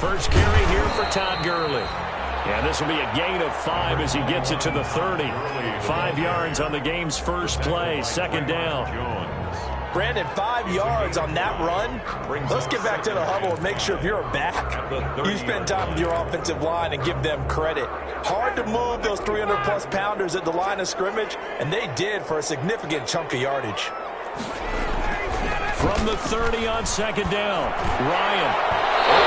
First carry here for Todd Gurley. And this will be a gain of 5 as he gets it to the 30. 5 yards on the game's first play, second down. Brandon, 5 yards on that run. Let's get back to the huddle and make sure if you're a back, you spend time with your offensive line and give them credit. Hard to move those 300-plus pounders at the line of scrimmage, and they did for a significant chunk of yardage. From the 30 on second down, Ryan.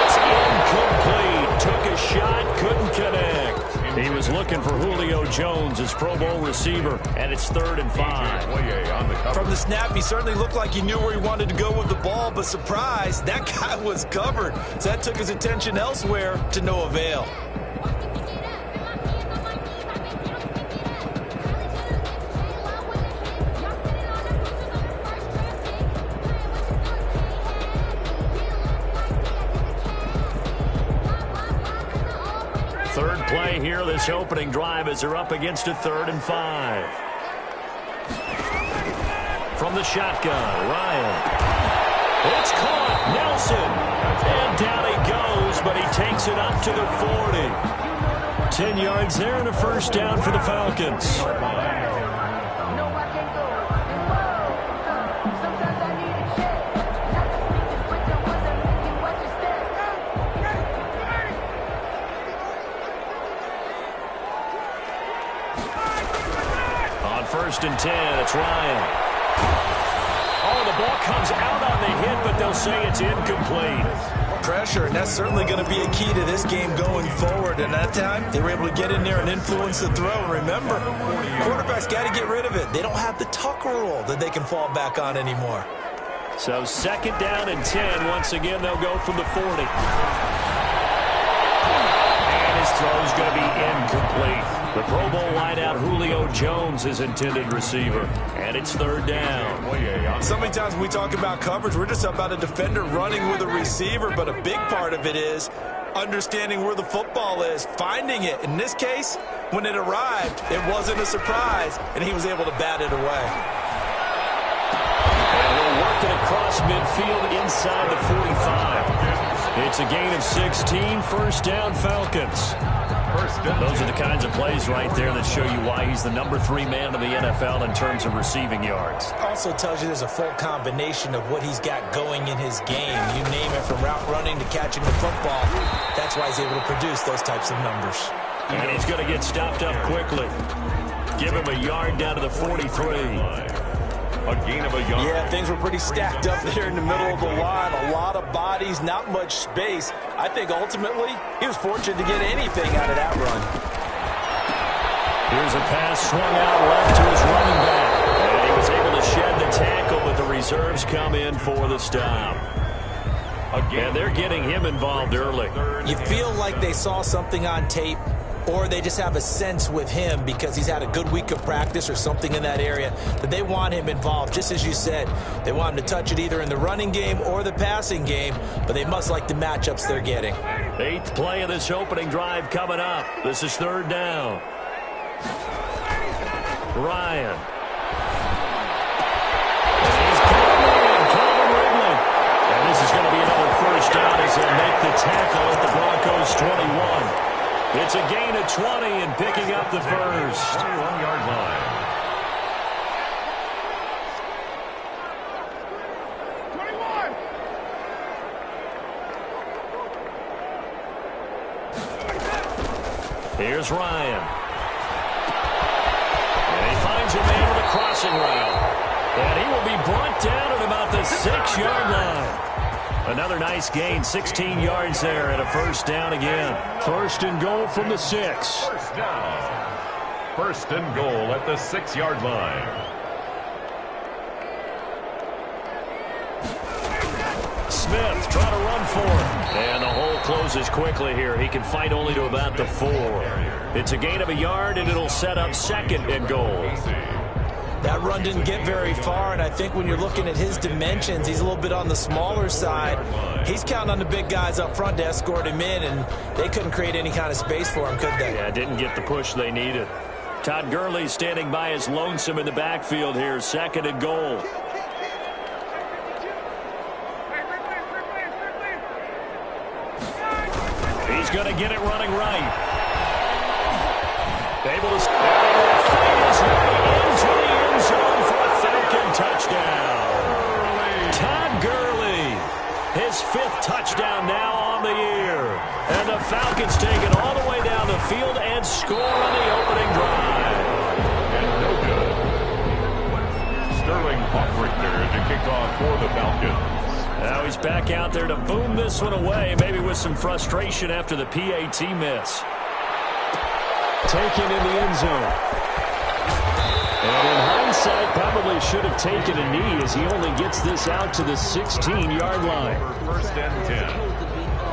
It's incomplete. Took a shot, couldn't connect. He was looking for Julio Jones, his Pro Bowl receiver, and it's 3rd and 5. From the snap, he certainly looked like he knew where he wanted to go with the ball, but surprise, that guy was covered. So that took his attention elsewhere to no avail. Third play here, this opening drive, as they're up against a 3rd and 5. From the shotgun, Ryan. It's caught, Nelson. And down he goes, but he takes it up to the 40. 10 yards there and a first down for the Falcons. First and 10, it's Ryan. Oh, the ball comes out on the hit, but they'll say it's incomplete. Pressure, and that's certainly going to be a key to this game going forward. And that time, they were able to get in there and influence the throw. And remember, quarterbacks got to get rid of it. They don't have the tuck rule that they can fall back on anymore. So second down and 10. Once again, they'll go from the 40. And his throw is going to be incomplete. The Pro Bowl wideout Julio Jones, his intended receiver. And it's 3rd down. So many times when we talk about coverage, we're just about a defender running with a receiver, but a big part of it is understanding where the football is, finding it. In this case, when it arrived, it wasn't a surprise, and he was able to bat it away. And he'll work it across midfield inside the 45. It's a gain of 16, first down Falcons. Those are the kinds of plays right there that show you why he's the number 3 man in the NFL in terms of receiving yards. Also tells you there's a full combination of what he's got going in his game. You name it, from route running to catching the football. That's why he's able to produce those types of numbers. And he's going to get stopped up quickly. Give him a yard down to the 43. A gain of a yard. Yeah, things were pretty stacked up there in the middle of the line. A lot of bodies, not much space. I think ultimately he was fortunate to get anything out of that run. Here's a pass swung out left to his running back. And he was able to shed the tackle, but the reserves come in for the stop. And they're getting him involved early. You feel like they saw something on tape, or they just have a sense with him because he's had a good week of practice or something in that area that they want him involved. Just as you said, they want him to touch it either in the running game or the passing game, but they must like the matchups they're getting. 8th play of this opening drive coming up. This is 3rd down. Ryan. He's Calvin Ridley. And this is going to be another first down as they'll make the tackle at the Broncos 21. It's a gain of 20 and picking up the first. 21-yard line. 21. Here's Ryan. And he finds a man with a crossing route. And he will be brought down at about the 6-yard line. Another nice gain, 16 yards there, and a first down again. First and goal from the 6. First down. First and goal at the 6-yard line. Smith trying to run for it. And the hole closes quickly here. He can fight only to about the 4. It's a gain of a yard, and it'll set up 2nd and goal. That run didn't get very far, and I think when you're looking at his dimensions, he's a little bit on the smaller side. He's counting on the big guys up front to escort him in, and they couldn't create any kind of space for him, could they? Yeah, didn't get the push they needed. Todd Gurley standing by his lonesome in the backfield here, 2nd and goal. going to get it running right. Able to fight his way into the end zone for a Falcon touchdown. Todd Gurley, his 5th touchdown now on the year. And the Falcons take it all the way down the field and score on the opening drive. And no good. Sterling Hoffrichter to kick off for the Falcons. Now he's back out there to boom this one away, maybe with some frustration after the PAT miss. Taken in the end zone. And in hindsight, probably should have taken a knee as he only gets this out to the 16-yard line. First and 10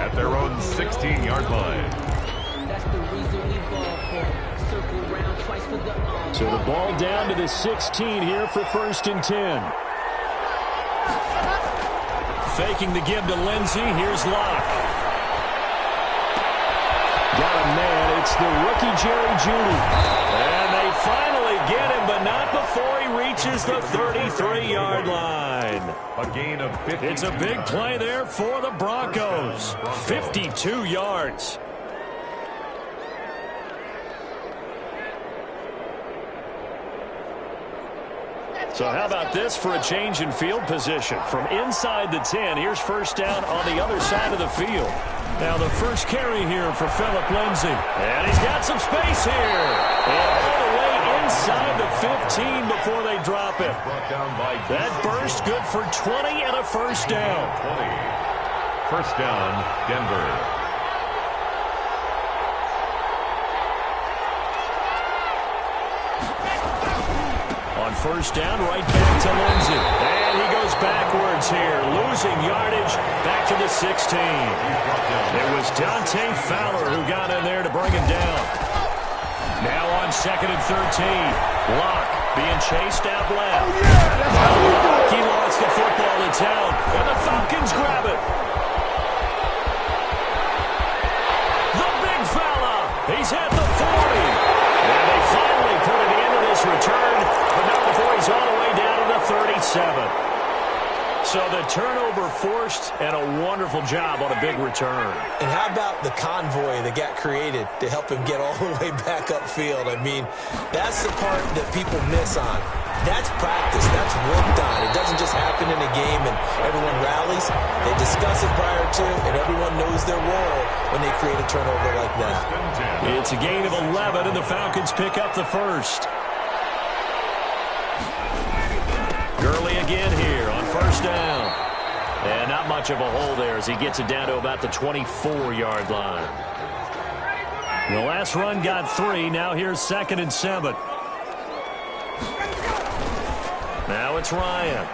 at their own 16-yard line. So the ball down to the 16 here for first and 10. Faking the give to Lindsey. Here's Locke. Got a man. It's the rookie Jerry Jeudy. And they finally get him, but not before he reaches the 33-yard line. A gain of 50. It's a big play there for the Broncos. 52 yards. So how about this for a change in field position? From inside the 10, here's first down on the other side of the field. Now the first carry here for Phillip Lindsay. And he's got some space here. And all the way inside the 15 before they drop it. That burst good for 20 and a first down. 20. First down, Denver. On first down, right back to Lindsey. And he goes backwards here, losing yardage back to the 16. It was Dante Fowler who got in there to bring him down. Now on second and 13. Locke being chased out left. He lost the football to town, and the Falcons grab it. The big fella, he's at the 40. And they finally put an end to this return, but not before he's all the way down to the 37. So the turnover forced, and a wonderful job on a big return. And how about the convoy that got created to help him get all the way back upfield? I mean, that's the part that people miss on. That's practice. That's worked on. It doesn't just happen in a game and everyone rallies. They discuss it prior to, and everyone knows their role when they create a turnover like that. It's a gain of 11, and the Falcons pick up the first. Gurley again here on first down. And not much of a hole there as he gets it down to about the 24-yard line. The last run got 3. Now here's second and 7. Now it's Ryan.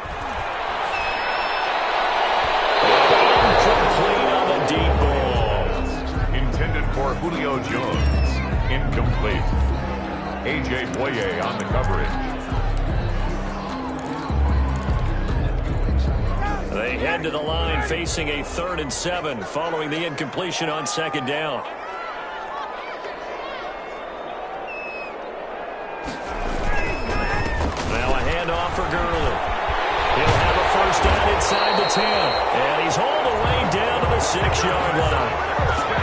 Incomplete on the deep ball. Intended for Julio Jones. Incomplete. A.J. Boye on the coverage. They head to the line facing a 3rd and 7 following the incompletion on second down. Now a handoff for Gurley. He'll have a first down inside the 10. And he's hauled away down to the 6-yard line.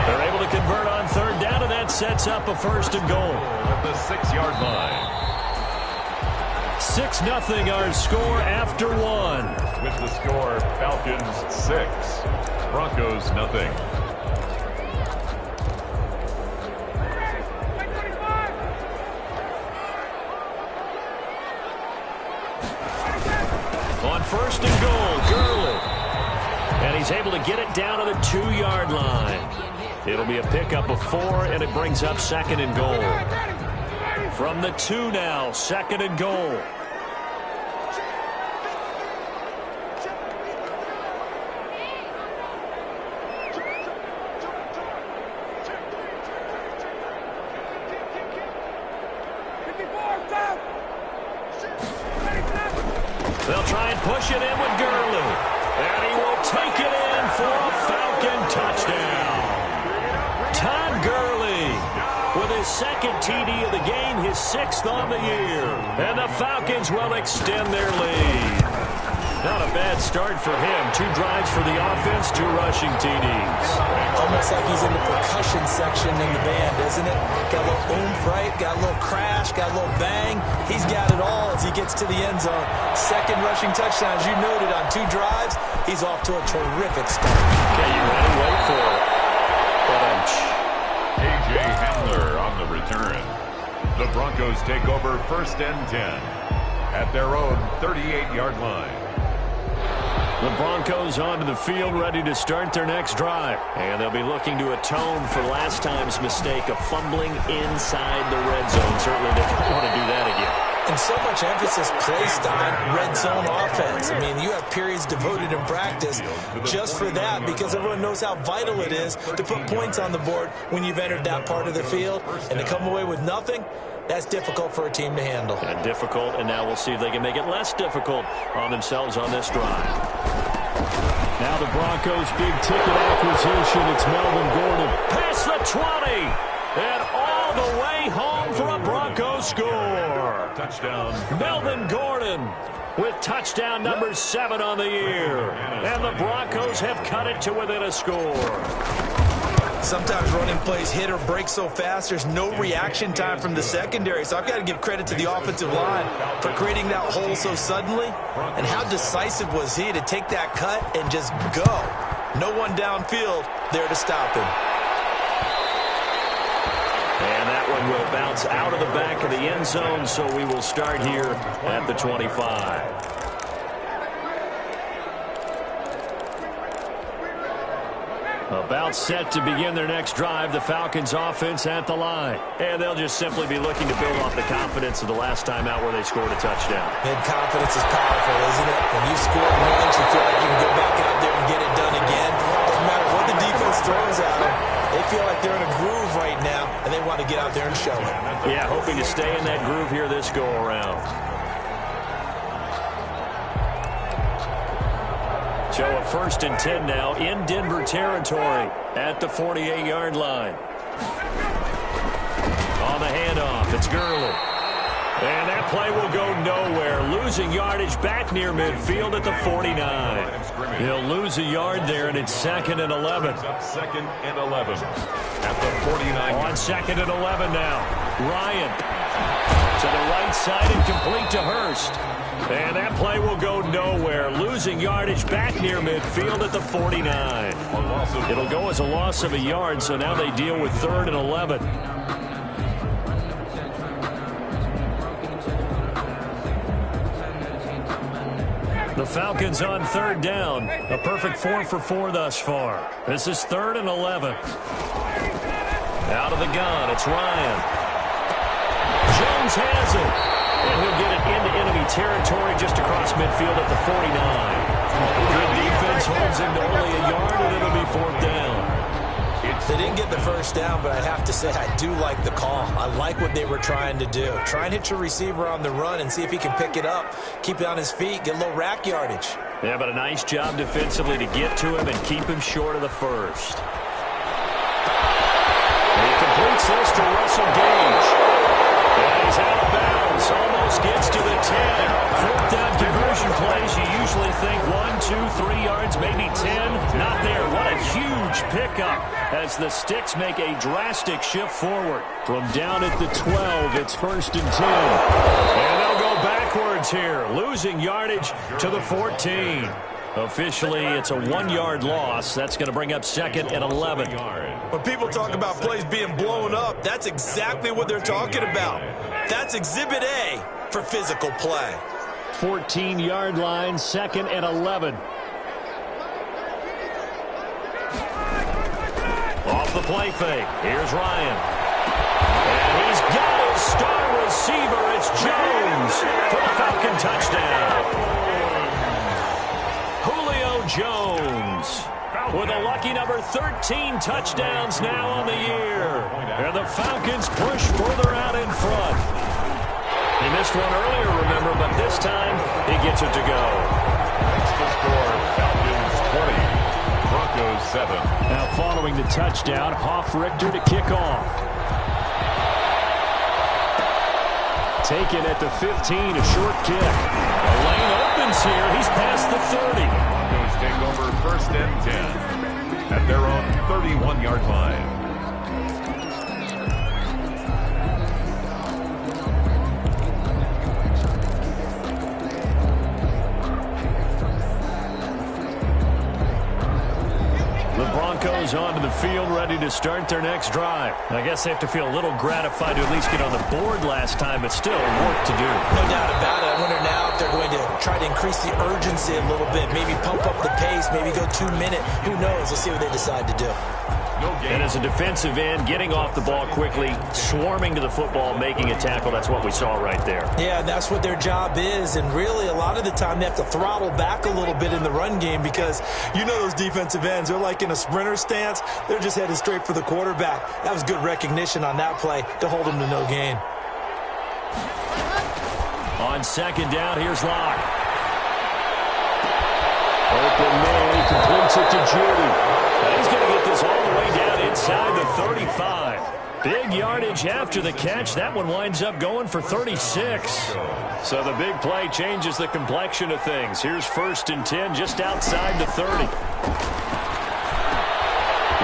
They're able to convert on third down, and that sets up a first and goal. At the 6-yard line. 6-0 our score after 1. With the score, Falcons 6, Broncos nothing. On first and goal, Gurley. And he's able to get it down to the 2-yard line. It'll be a pickup of 4, and it brings up second and goal. From the 2 now, second and goal. They'll try and push it in with Gurley. And he will take it in for a Falcon touchdown. Todd Gurley with his second TD of the game, his 6th on the year. And the Falcons will extend their lead. Not a bad start for him. 2 drives for the offense, 2 rushing TDs. Almost like he's in the percussion section in the band, isn't it? Got a little oomph, right? Got a little crash, got a little bang. He's got it all as he gets to the end zone. 2nd rushing touchdown, as you noted, on 2 drives. He's off to a terrific start. Okay, you ready? Wait for it. A.J. Hamler on the return. The Broncos take over 1st and 10 at their own 38-yard line. The Broncos onto the field, ready to start their next drive. And they'll be looking to atone for last time's mistake of fumbling inside the red zone. Certainly they don't want to do that again. And so much emphasis placed on red zone offense. I mean, you have periods devoted in practice just for that because everyone knows how vital it is to put points on the board when you've entered that part of the field. And to come away with nothing, that's difficult for a team to handle. And difficult, and now we'll see if they can make it less difficult on themselves on this drive. Now the Broncos' big-ticket acquisition. It's Melvin Gordon. Past the 20, and all the way home for a Broncos score. Touchdown. Melvin Gordon with touchdown number 7 on the year. And the Broncos have cut it to within a score. Sometimes running plays hit or break so fast, there's no reaction time from the secondary. So I've got to give credit to the offensive line for creating that hole so suddenly. And how decisive was he to take that cut and just go? No one downfield there to stop him. And that one will bounce out of the back of the end zone, so we will start here at the 25. About set to begin their next drive, the Falcons offense at the line. And they'll just simply be looking to build off the confidence of the last time out where they scored a touchdown. And confidence is powerful, isn't it? When you score once, you feel like you can go back out there and get it done again. Doesn't matter what the defense throws at them. They feel like they're in a groove right now, and they want to get out there and show it. Yeah, hoping to stay in that groove here this go-around. So a 1st and 10 now in Denver territory at the 48-yard line. On the handoff, it's Gurley. And that play will go nowhere. Losing yardage back near midfield at the 49. He'll lose a yard there, and it's 2nd and 11. 2nd and 11 at the 49. On 2nd and 11 now. Ryan to the right side and complete to Hurst. And that play will go nowhere. Losing yardage back near midfield at the 49. It'll go as a loss of a yard, so now they deal with 3rd and 11. The Falcons on 3rd down. A perfect 4 for 4 thus far. This is 3rd and 11. Out of the gun, it's Ryan. Jones has it. And he'll get it into enemy territory just across midfield at the 49. Good defense holds him to only a yard, and it'll be 4th down. They didn't get the 1st down, but I have to say I do like the call. I like what they were trying to do. Try and hit your receiver on the run and see if he can pick it up, keep it on his feet, get a little rack yardage. Yeah, but a nice job defensively to get to him and keep him short of the 1st. And he completes this to Russell Gage. And he's out of bounds. Almost gets to the 10. 4th down conversion plays. You usually think 1, 2, 3 yards, maybe 10. Not there. What a huge pickup as the Sticks make a drastic shift forward. From down at the 12, it's 1st and 10. And they'll go backwards here, losing yardage to the 14. Officially, it's a 1-yard loss. That's going to bring up 2nd and 11. When people talk about plays being blown up, that's exactly what they're talking about. That's Exhibit A for physical play. 14-yard line, 2nd and 11. Off the play fake. Here's Ryan. And he's got his star receiver. It's Jones for the Falcon touchdown. Jones with a lucky number 13 touchdowns now on the year. And the Falcons push further out in front. He missed one earlier, remember, but this time he gets it to go. That's the score. Falcons 20, Broncos 7. Now following the touchdown, Hoff-Richter to kick off. Taken at the 15, a short kick. A lane open distance here. He's past the 30. Broncos take over 1st and 10 at their own 31-yard line. The Broncos onto the field, ready to start their next drive. I guess they have to feel a little gratified to at least get on the board last time, but still work to do. No doubt about it. I wonder now if they're going to try to increase the urgency a little bit, maybe pump up the pace, maybe go 2 minutes. Who knows? Let's see what they decide to do. And as a defensive end, getting off the ball quickly, swarming to the football, making a tackle, that's what we saw right there. Yeah, that's what their job is. And really, a lot of the time, they have to throttle back a little bit in the run game because you know those defensive ends, they're like in a sprinter stance. They're just headed straight for the quarterback. That was good recognition on that play to hold him to no gain. On 2nd down, here's Locke. Open man, he completes it to Judy. He's going to get this all the way down inside the 35. Big yardage after the catch. That one winds up going for 36. So the big play changes the complexion of things. Here's 1st and 10 just outside the 30.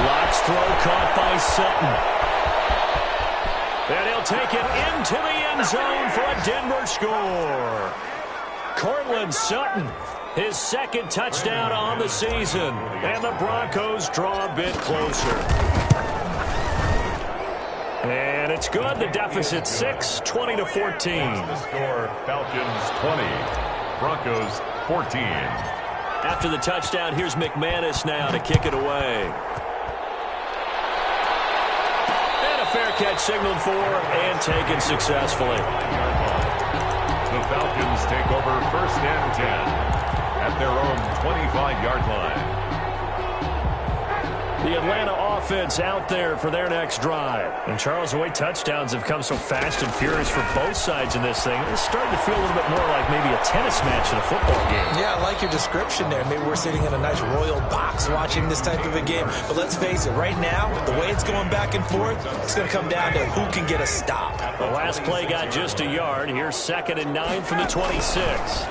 Locke's throw caught by Sutton. And he'll take it into the end zone for a Denver score. Cortland Sutton, his 2nd touchdown on the season. And the Broncos draw a bit closer. And it's good. The deficit 6, 20-14. The score, Falcons 20, Broncos 14. After the touchdown, here's McManus now to kick it away. And a fair catch signaled for and taken successfully. The Falcons take over 1st and 10 at their own 25-yard line. The Atlanta offense out there for their next drive. And Charles, the way touchdowns have come so fast and furious for both sides in this thing, it's starting to feel a little bit more like maybe a tennis match in a football game. Yeah, I like your description there. Maybe we're sitting in a nice royal box watching this type of a game. But let's face it, right now, the way it's going back and forth, it's going to come down to who can get a stop. The last play got just a yard. Here's 2nd and 9 from the 26.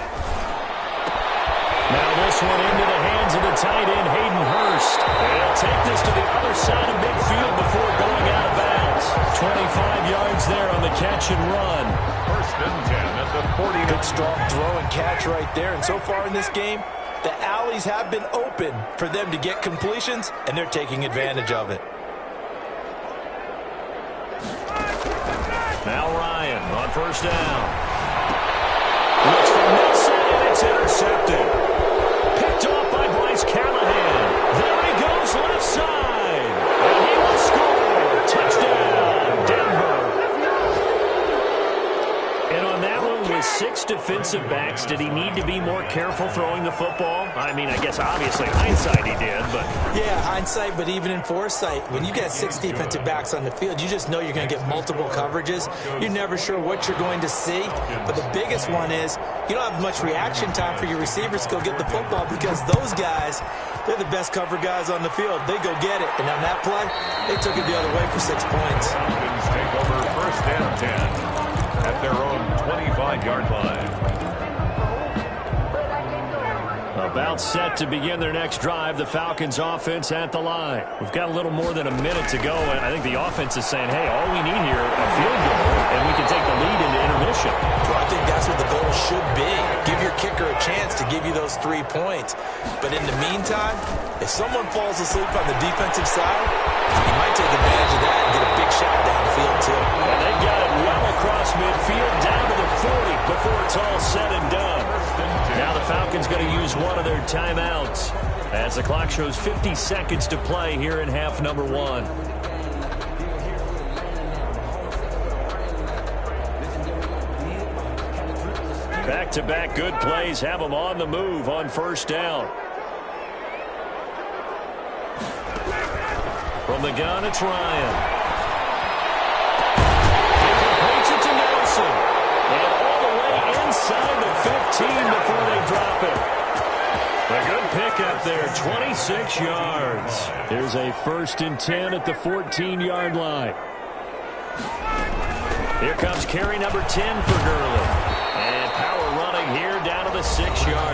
Now this one into the hands of the tight end, Hayden Hurst. They'll take this to the other side of midfield before going out of bounds. 25 yards there on the catch and run. 1st and 10 at the 40. Good strong throw and catch right there. And so far in this game, the alleys have been open for them to get completions, and they're taking advantage of it. Now Ryan on 1st down. Looks for Nixon, and it's intercepted. Picked off by Bryce Callahan. There he goes left side. And he will score. Touchdown, Denver. And on that one with 6 defensive backs, did he need to be more careful throwing the football? I mean, I guess obviously hindsight he did, but... Yeah, hindsight, but even in foresight, when you got 6 defensive backs on the field, you just know you're going to get multiple coverages. You're never sure what you're going to see. But the biggest one is you don't have much reaction time for your receivers to go get the football because those guys, they're the best cover guys on the field. They go get it. And on that play, they took it the other way for 6 points. Falcons take over 1st and 10 at their own 25-yard line. About set to begin their next drive, the Falcons offense at the line. We've got a little more than a minute to go, and I think the offense is saying, hey, all we need here, a field goal, and we can take the lead into intermission. Well, I think that's what the goal should be. Give your kicker a chance to give you those 3 points. But in the meantime, if someone falls asleep on the defensive side, you might take advantage of that and get a big shot downfield, too. And they've got it well across midfield, down to the 40 before it's all said and done. Now the Falcons going to use one of their timeouts as the clock shows 50 seconds to play here in half number 1. Back-to-back good plays have them on the move on 1st down. From the gun, it's Ryan. He completes it to Nelson. And all the way inside the 15 before they drop it. A good pickup there, 26 yards. Here's a 1st and 10 at the 14-yard line. Here comes carry number 10 for Gurley. And power running here down to the 6-yard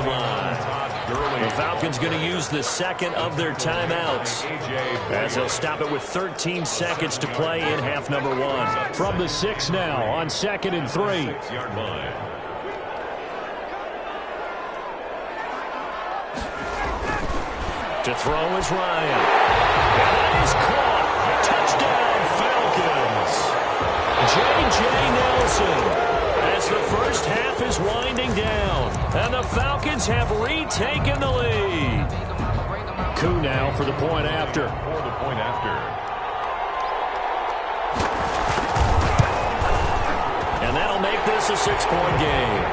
Falcons going to use the second of their timeouts as they'll stop it with 13 seconds to play in half number 1. From the 6 now on 2nd and 3. 6-yard line. To throw is Ryan. And that is caught. Touchdown, Falcons. J.J. Nelson. As the first half is winding down, and the Falcons have retaken the lead. Coup now for the point after. And that'll make this a 6-point game.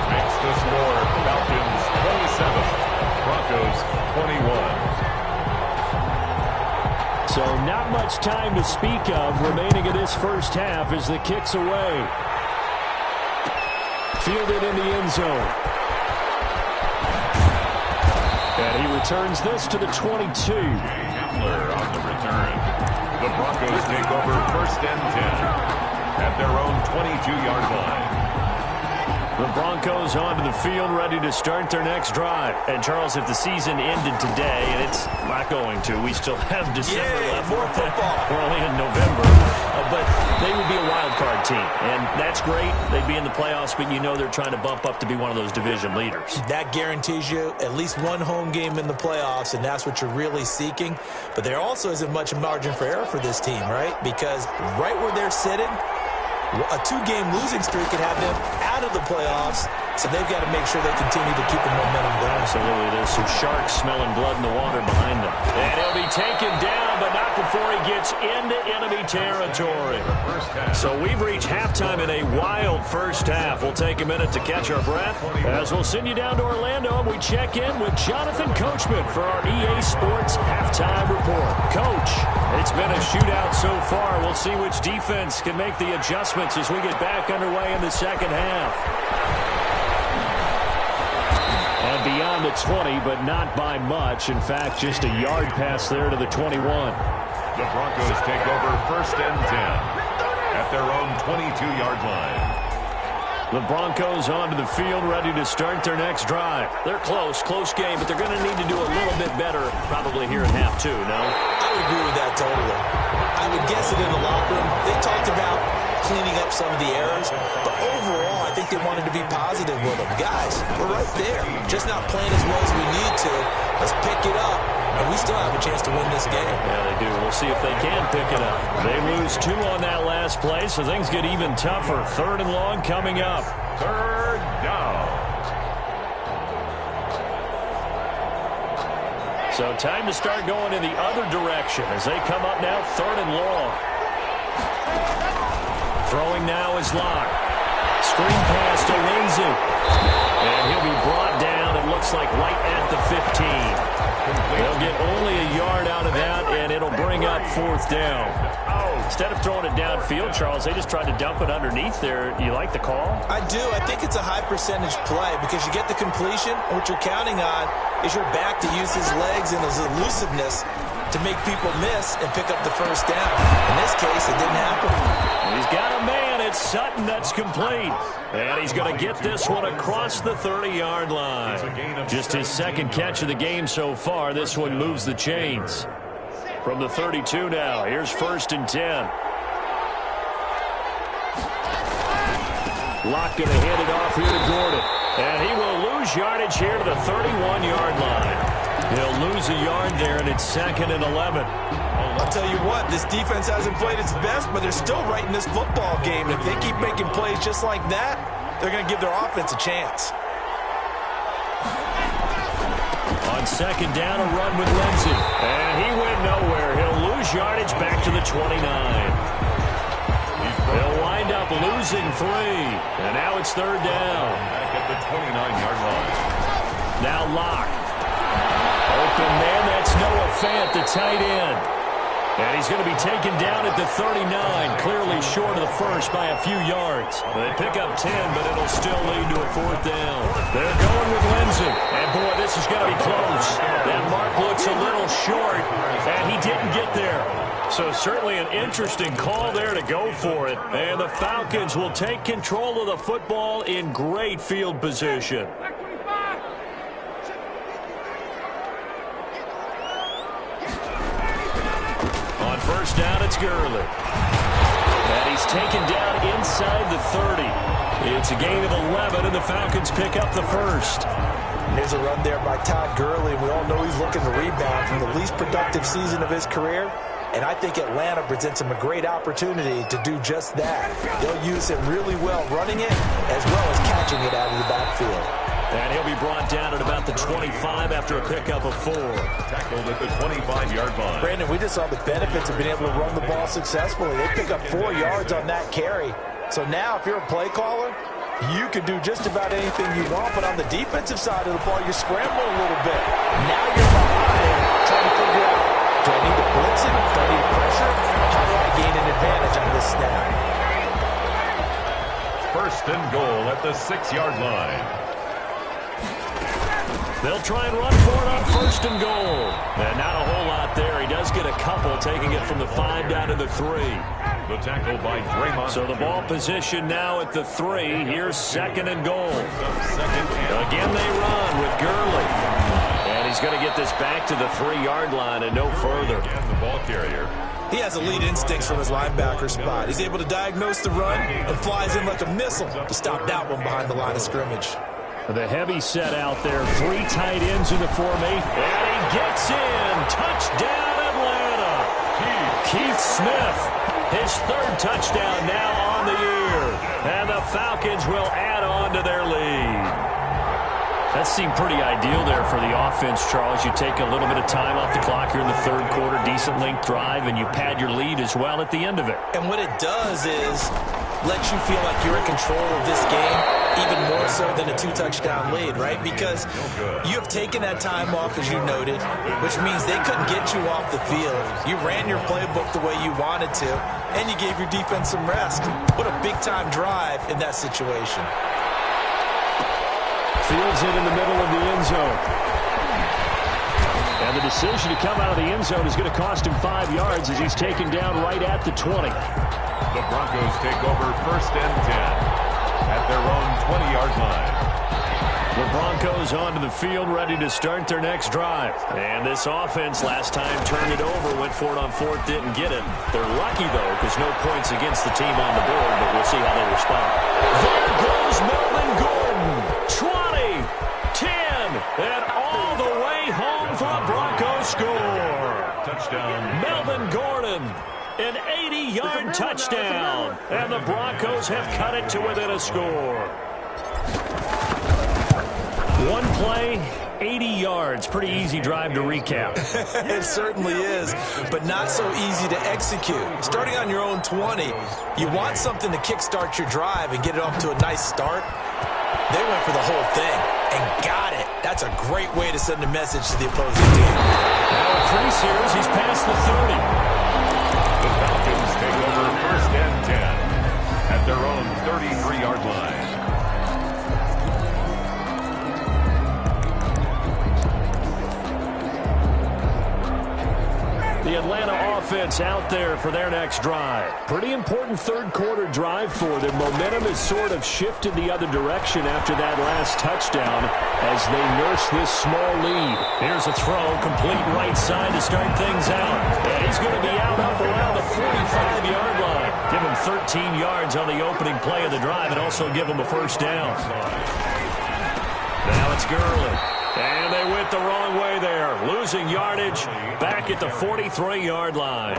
Makes the score Falcons 27, Broncos 21. So not much time to speak of remaining in this first half as the kick's away. Fielded in the end zone. And he returns this to the 22. Hamler on the return. The Broncos take over 1st and 10 at their own 22-yard line. The Broncos onto the field, ready to start their next drive. And, Charles, if the season ended today, and it's not going to, we still have December left. More football. We're only in November. But they would be a wild card team. And that's great. They'd be in the playoffs, but you know they're trying to bump up to be one of those division leaders. That guarantees you at least one home game in the playoffs, and that's what you're really seeking. But there also isn't much margin for error for this team, right? Because right where they're sitting, a 2-game losing streak could have them out of the playoffs, so they've got to make sure they continue to keep the momentum going. Absolutely. There's some sharks smelling blood in the water behind them. And he'll be taken down, but not before he gets into enemy territory. So we've reached halftime in a wild first half. We'll take a minute to catch our breath as we'll send you down to Orlando, and we check in with Jonathan Coachman for our EA Sports Halftime Report. Coach, it's been a shootout so far. We'll see which defense can make the adjustments as we get back underway in the second half. And beyond the 20, but not by much. In fact, just a yard pass there to the 21. The Broncos take over 1st and 10 at their own 22-yard line. The Broncos onto the field, ready to start their next drive. They're close game, but they're going to need to do a little bit better probably here in half 2, no? I would agree with that totally. I would guess it in the locker room. They talked about cleaning up some of the errors, but overall, I think they wanted to be positive with them. Guys, we're right there. Just not playing as well as we need to. Let's pick it up, and we still have a chance to win this game. Yeah, they do. We'll see if they can pick it up. They lose 2 on that last play, so things get even tougher. 3rd and long coming up. 3rd down. So time to start going in the other direction as they come up now 3rd and long. Throwing now is Locke. Screen pass to Lindsey. And he'll be brought down, it looks like, right at the 15. They'll get only a yard out of that, and it'll bring up 4th down. Instead of throwing it downfield, Charles, they just tried to dump it underneath there. Do you like the call? I do. I think it's a high-percentage play because you get the completion, and what you're counting on is your back to use his legs and his elusiveness to make people miss and pick up the 1st down. In this case, it didn't happen. He's got a man. It's Sutton that's complete. And he's going to get this one across the 30-yard line. Just his 2nd catch of the game so far. This one moves the chains. From the 32 now, here's 1st and 10. Locke going to hand it off here to Gordon. And he will lose yardage here to the 31-yard line. He'll lose a yard there, and it's 2nd and 11. I'll tell you what, this defense hasn't played its best, but they're still right in this football game. If they keep making plays just like that, they're going to give their offense a chance. On 2nd down, a run with Lindsey. And he went nowhere. He'll lose yardage back to the 29. They'll wind up losing 3. And now it's 3rd down. Back at the 29-yard line. Now Locke. Open man, that's Noah Fant, the tight end. And he's going to be taken down at the 39, clearly short of the 1st by a few yards. They pick up 10, but it'll still lead to a 4th down. They're going with Lindsey. And, boy, this is going to be close. That mark looks a little short, and he didn't get there. So certainly an interesting call there to go for it. And the Falcons will take control of the football in great field position. first down, it's Gurley. And he's taken down inside the 30. It's a gain of 11, and the Falcons pick up the first. And there's a run there by Todd Gurley. We all know he's looking to rebound from the least productive season of his career. And I think Atlanta presents him a great opportunity to do just that. They'll use him really well running it as well as catching it out of the backfield. And he'll be brought down at about the 25 after a pickup of 4. Tackled at the 25-yard line. Brandon, we just saw the benefits of being able to run the ball successfully. They pick up 4 yards on that carry. So now if you're a play caller, you can do just about anything you want. But on the defensive side of the ball, you're scrambling a little bit. Now you're behind trying to figure out, do I need to blitz it? Do I need to pressure? How do I gain an advantage on this snap? First and goal at the 6-yard line. They'll try and run for it on first and goal. And not a whole lot there. He does get a couple, taking it from the 5 down to the 3. The tackle by Draymond. So the ball position now at the 3. Here's second and goal. Again they run with Gurley. And he's going to get this back to the 3-yard line and no further. Again, the ball carrier. He has elite instincts from his linebacker spot. He's able to diagnose the run and flies in like a missile to stop that one behind the line of scrimmage. The heavy set out there. 3 tight ends in the formation. And he gets in. Touchdown, Atlanta. Keith Smith, his 3rd touchdown now on the year. And the Falcons will add on to their lead. That seemed pretty ideal there for the offense, Charles. You take a little bit of time off the clock here in the 3rd quarter, decent length drive, and you pad your lead as well at the end of it. And what it does is lets you feel like you're in control of this game, even more so than a 2-touchdown lead, right? Because you have taken that time off, as you noted, which means they couldn't get you off the field. You ran your playbook the way you wanted to, and you gave your defense some rest. What a big-time drive in that situation. Fields it in the middle of the end zone. And the decision to come out of the end zone is going to cost him 5 yards as he's taken down right at the 20. The Broncos take over first and 10 at their own 20-yard line. The Broncos onto the field, ready to start their next drive. And this offense last time turned it over, went for it on 4th, didn't get it. They're lucky, though, because no points against the team on the board, but we'll see how they respond. There goes Melvin Gordon. 20, 10, and all the way home for a Broncos score. Touchdown. Melvin Gordon, an 80-yard touchdown. And the Broncos have cut it to within a score. One play, 80 yards. Pretty easy drive to recap. It certainly is, but not so easy to execute. Starting on your own 20, you want something to kickstart your drive and get it off to a nice start. They went for the whole thing and got it. That's a great way to send a message to the opposing team. Now increase here as he's past the 30. The Falcons take over first and 10 at their own 33-yard line. The Atlanta offense out there for their next drive. Pretty important 3rd quarter drive for them. Momentum has sort of shifted the other direction after that last touchdown as they nurse this small lead. Here's a throw, complete right side to start things out. And he's going to be out up around the 45-yard line. Give him 13 yards on the opening play of the drive and also give him a first down. Now it's Gurley. And they went the wrong way there. Losing yardage back at the 43-yard line.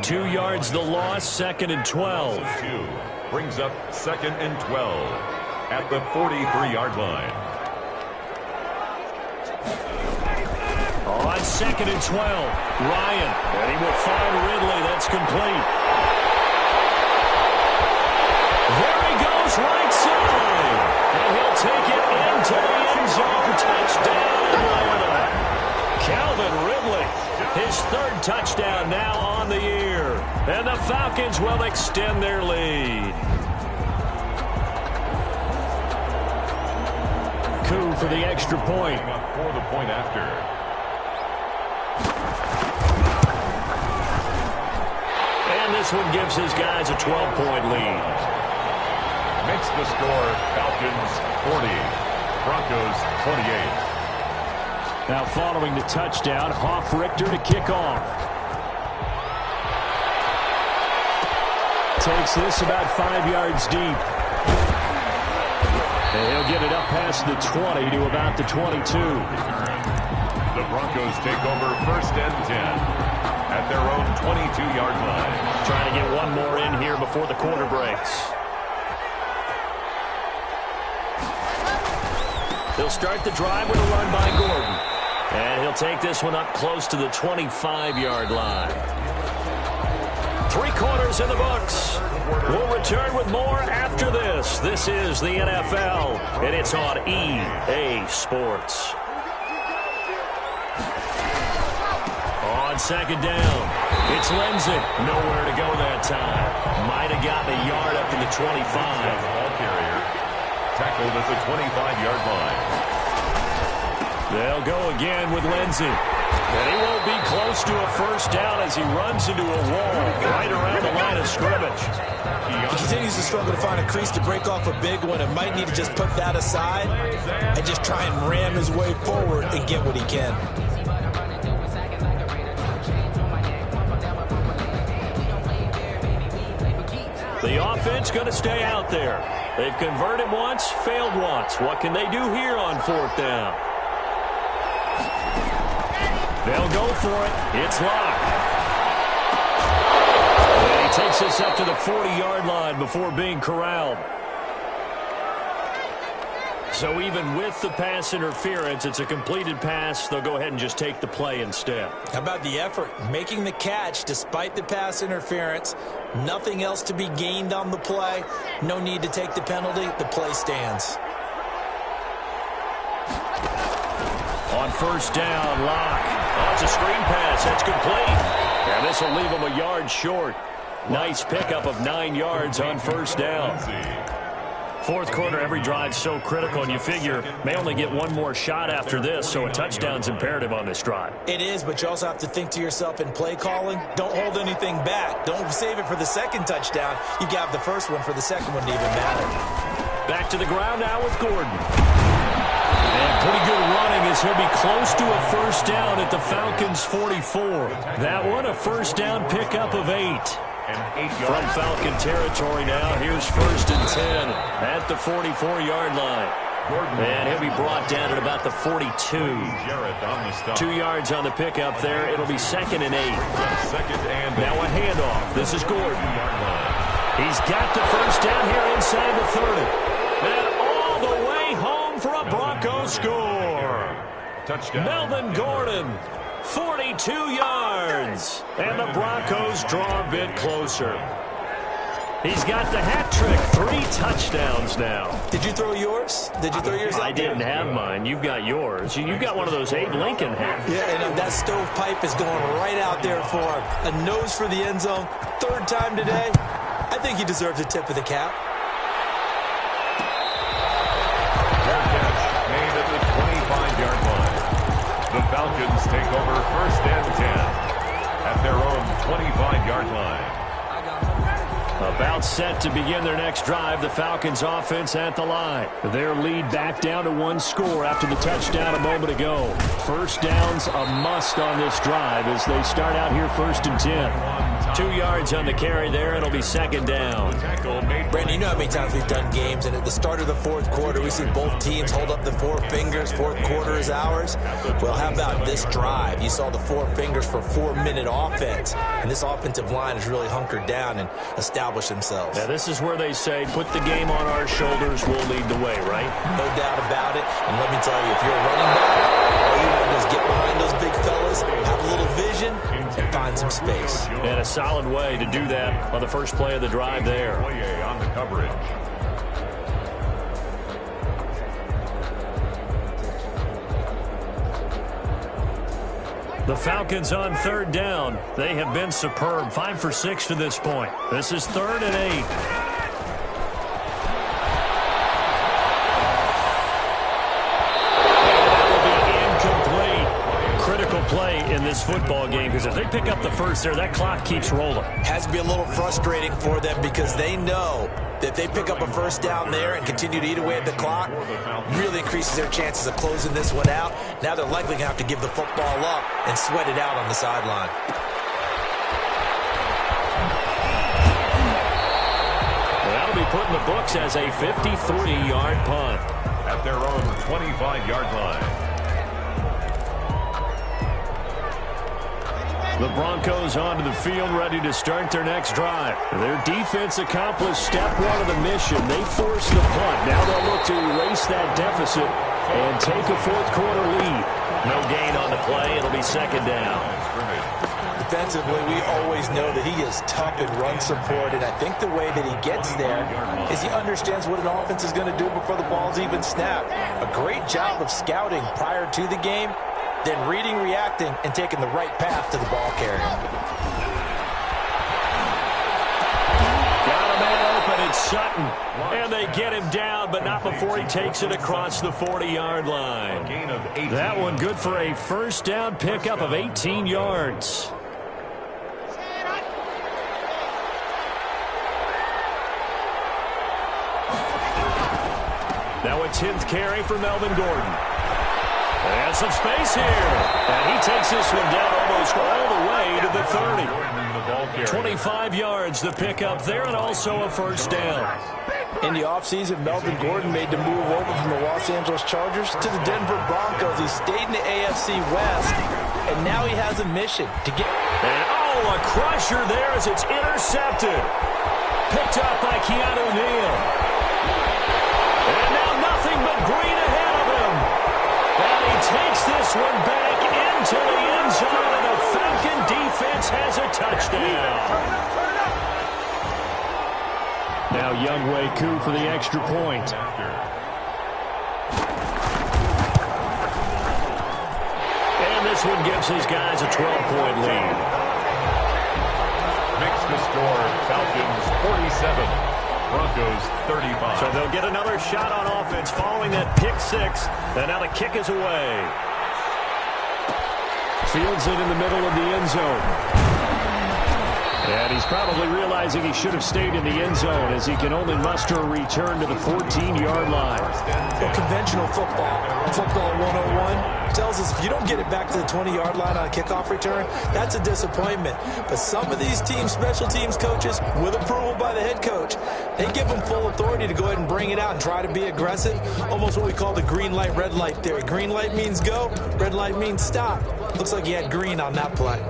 2 yards the loss, 2nd and 12. Brings up 2nd and 12 at the 43-yard line. On 2nd and 12, Ryan. And he will find Ridley. That's complete. There he goes, right side. And he'll take it into the end zone. Touchdown, Atlanta. Calvin Ridley, his 3rd touchdown now on the year. And the Falcons will extend their lead. Coup for the extra point. For the point after. And this one gives his guys a 12-point lead. Makes the score Falcons 40. Broncos 28. Now following the touchdown, Hoff-Richter to kick off. Takes this about 5 yards deep. And he'll get it up past the 20 to about the 22. The Broncos take over 1st and 10 at their own 22-yard line. Trying to get one more in here before the quarter breaks. He'll start the drive with a run by Gordon. And he'll take this one up close to the 25-yard line. 3 quarters in the books. We'll return with more after this. This is the NFL, and it's on EA Sports. On 2nd down, it's Lindsey. Nowhere to go that time. Might have gotten a yard up to the 25. Ball carrier tackled at the 25-yard line. They'll go again with Lindsey. And he won't be close to a first down as he runs into a wall right around the line of scrimmage. He continues to struggle to find a crease to break off a big one and might need to just put that aside and just try and ram his way forward and get what he can. The offense going to stay out there. They've converted once, failed once. What can they do here on 4th down? They'll go for it. It's Locke. And he takes this up to the 40-yard line before being corralled. So even with the pass interference, it's a completed pass. They'll go ahead and just take the play instead. How about the effort? Making the catch despite the pass interference. Nothing else to be gained on the play. No need to take the penalty. The play stands. On 1st down, Locke. Oh, it's a screen pass. That's complete. And this will leave him a yard short. Nice pickup of 9 yards on 1st down. 4th quarter, every drive so critical, and you figure may only get one more shot after this, so a touchdown's imperative on this drive. It is, but you also have to think to yourself in play calling, don't hold anything back. Don't save it for the 2nd touchdown. You got the first one for the 2nd one to even matter. Back to the ground now with Gordon. And pretty good running as he'll be close to a first down at the Falcons' 44. That one, a first down pickup of 8. From Falcon territory now, here's 1st and 10 at the 44-yard line. And he'll be brought down at about the 42. 2 yards on the pickup there. It'll be 2nd and 8. Now a handoff. This is Gordon. He's got the first down here inside the 30. And all the way home for a Broncos score. Touchdown. Melvin Gordon. 42 yards, and the Broncos draw a bit closer. He's got the hat trick, 3 touchdowns now. Did you throw yours? Did you throw yours out I didn't have mine. You've got yours. You've got one of those Abe Lincoln hats. Yeah, and that stovepipe is going right out there for a nose for the end zone. 3rd time today. I think he deserves a tip of the cap. Fair catch made at the 25-yard line. The Falcons take over 1st and 10 at their own 25-yard line. About set to begin their next drive, the Falcons offense at the line. Their lead back down to 1 score after the touchdown a moment ago. First down's a must on this drive as they start out here 1st and 10. 2 yards on the carry there. It'll be 2nd down. Brandon, you know how many times we've done games, and at the start of the 4th quarter, we see both teams hold up the 4 fingers. 4th quarter is ours. Well, how about this drive? You saw the 4 fingers for 4-minute offense, and this offensive line has really hunkered down and established themselves. Now, this is where they say, put the game on our shoulders, we'll lead the way, right? No doubt about it. And let me tell you, if you're a running back, all you want to do is get behind those big fellas, have a little vision, and find some space. And a solid way to do that on the first play of the drive there. On the coverage. The Falcons on 3rd down. They have been superb. 5 for 6 to this point. This is 3rd and 8. Play in this football game, because if they pick up the first there, that clock keeps rolling. Has to be a little frustrating for them because they know that if they pick up a first down there and continue to eat away at the clock, really increases their chances of closing this one out. Now they're likely going to have to give the football up and sweat it out on the sideline. put in the books as a 53-yard punt. At their own 25-yard line. The Broncos onto the field, ready to start their next drive. Their defense accomplished step one of the mission. They forced the punt. Now they'll look to erase that deficit and take a fourth-quarter lead. No gain on the play. It'll be second down. Defensively, we always know that he is tough in run support, and I think the way that he gets there is he understands what an offense is going to do before the ball's even snapped. A great job of scouting prior to the game, then reading, reacting, and taking the right path to the ball carrier. Got a man open, it's Sutton. And they get him down, but not before he takes it across the 40-yard line. That one good for a first down pickup of 18 yards. Now a 10th carry for Melvin Gordon. And some space here. And he takes this one down almost all the way to the 30. 25 yards the pickup there, and also a first down. In the offseason, Melvin Gordon made the move over from the Los Angeles Chargers to the Denver Broncos. He stayed in the AFC West, and now he has a mission to get... And a crusher there as it's intercepted. Picked up by Keanu Neal. And now nothing but green ahead of him. And he takes this one back into the end zone, and the Falcon defense has a touchdown. Now Younghoe Koo for the extra point. And this one gives his guys a 12-point lead. Makes the score Falcons 47, Broncos 35. So they'll get another shot on offense following that pick six. And now the kick is away. Fields it in the middle of the end zone. And he's probably realizing he should have stayed in the end zone as he can only muster a return to the 14-yard line. Well, conventional football 101 tells us if you don't get it back to the 20-yard line on a kickoff return, that's a disappointment. But some of these teams, special teams coaches, with approval by the head coach, they give them full authority to go ahead and bring it out and try to be aggressive, almost what we call the green light, red light theory. Green light means go, red light means stop. Looks like he had green on that play.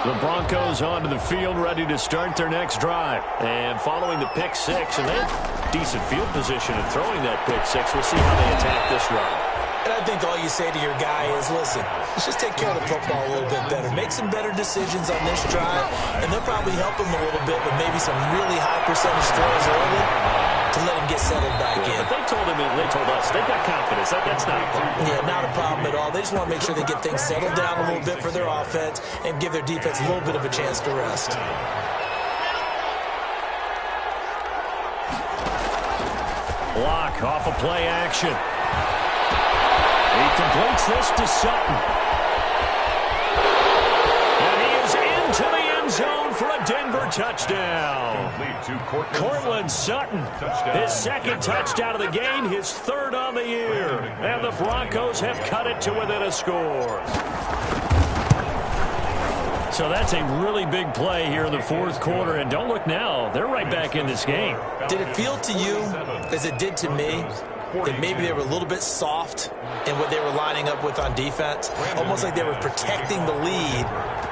The Broncos onto the field, ready to start their next drive. And following the pick six, and then decent field position and throwing that pick six. We'll see how they attack this run. And I think all you say to your guy is, listen, let's just take care of the football a little bit better. Make some better decisions on this drive, and they'll probably help him a little bit with maybe some really high percentage throws early to let him get settled back in. But they told us, they've got confidence. That's not a problem. Yeah, not a problem at all. They just want to make sure they get things settled down a little bit for their offense and give their defense a little bit of a chance to rest. Block off a play action. He completes this to Sutton. And he is into the end zone for a Denver touchdown. Cortland Sutton, his second touchdown of the game, his third on the year. And the Broncos have cut it to within a score. So that's a really big play here in the fourth quarter. And don't look now, they're right back in this game. Did it feel to you, as it did to me, that maybe they were a little bit soft in what they were lining up with on defense? Almost like they were protecting the lead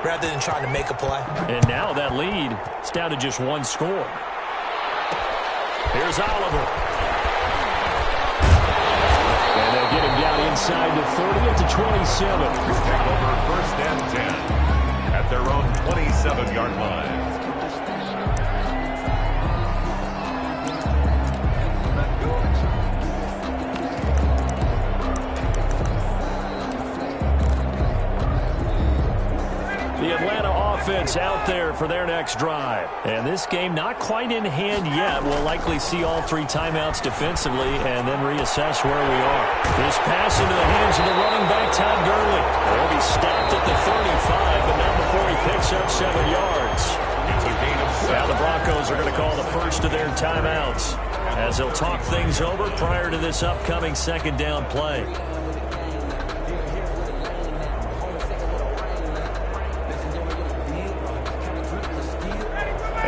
rather than trying to make a play. And now that lead is down to just one score. Here's Oliver. And they'll get him down inside the 30 at the 27. Take over first and 10 at their own 27-yard line. The Atlanta offense out there for their next drive. And this game not quite in hand yet. We'll likely see all three timeouts defensively and then reassess where we are. This pass into the hands of the running back, Todd Gurley. He'll be stopped at the 35, but not before he picks up 7 yards. Now the Broncos are going to call the first of their timeouts as they'll talk things over prior to this upcoming second down play.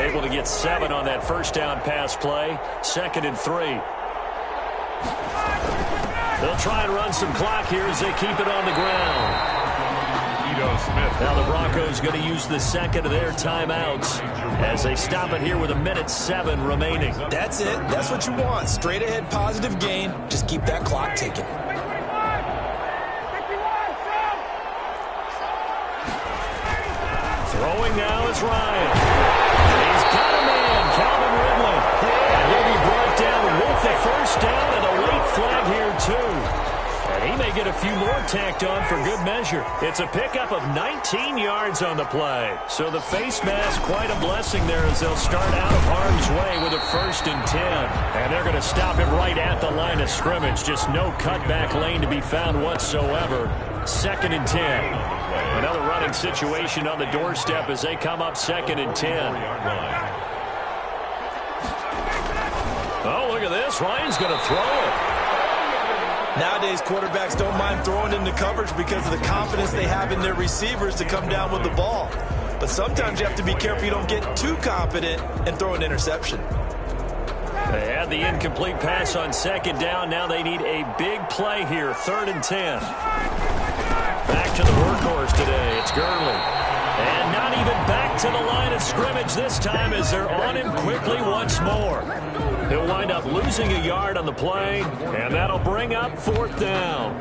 able to get 7 on that first down pass play. 2nd and 3. They'll try and run some clock here as they keep it on the ground. Smith. Now the Broncos going to use the second of their timeouts as they stop it here with 1:07 remaining. That's it. That's what you want. Straight ahead positive gain. Just keep that clock ticking. Throwing now is Ryan. He's got a man, Calvin Ridley. And he'll be brought down with the first down and a late flag here too. And he may get a few more tacked on for good measure. It's a pickup of 19 yards on the play. So the face mask, quite a blessing there as they'll start out of harm's way with a 1st and 10. And they're going to stop him right at the line of scrimmage. Just no cutback lane to be found whatsoever. 2nd and 10. Another running situation on the doorstep as they come up 2nd and 10. Oh, look at this. Ryan's going to throw it. Nowadays, quarterbacks don't mind throwing into coverage because of the confidence they have in their receivers to come down with the ball. But sometimes you have to be careful you don't get too confident and throw an interception. They had the incomplete pass on 2nd down. Now they need a big play here. 3rd and 10. Back to the workhorse today. It's Gurley. And not even back to the line of scrimmage this time as they're on him quickly once more. He'll wind up losing a yard on the play, and that'll bring up 4th down.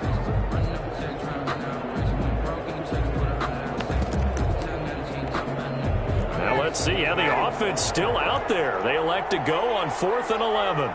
Now let's see how the offense still out there. They elect to go on 4th and 11.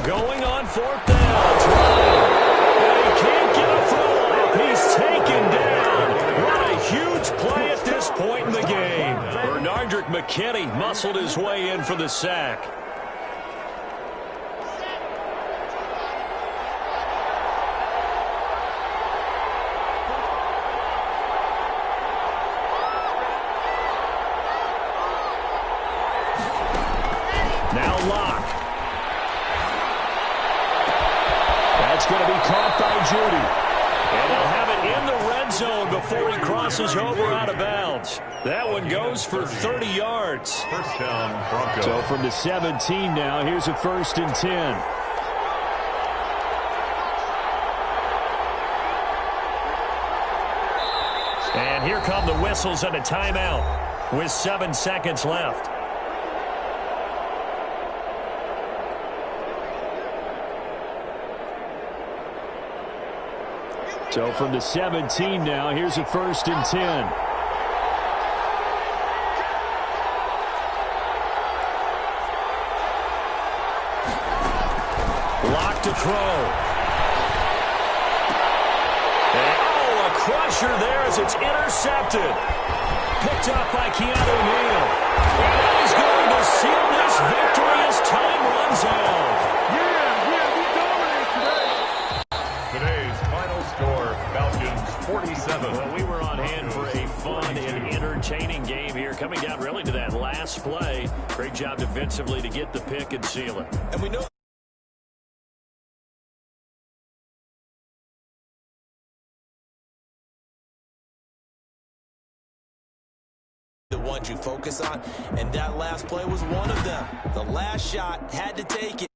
Going on 4th down. And he can't get a throw off. He's taken down. What a huge play at this point in the game. Bernardrick McKinney muscled his way in for the sack. Now Locke. That's going to be caught by Judy. And they'll have it in the red zone before he crosses over out of bounds. That one goes for 30 yards. First down, Broncos. So from the 17 now, here's a 1st and 10. And here come the whistles and a timeout with 7 seconds left. So from the 17 now, here's a 1st and 10. Locked to throw. And, oh, a crusher there as it's intercepted. Picked up by Keanu Neal. And that is going to seal this victory as time runs out. Today's final score, Falcons 47. Well, we were on hand for a fun and entertaining game here, coming down really to that last play. Great job defensively to get the pick and seal it. And we know the ones you focus on, and that last play was one of them. The last shot had to take it.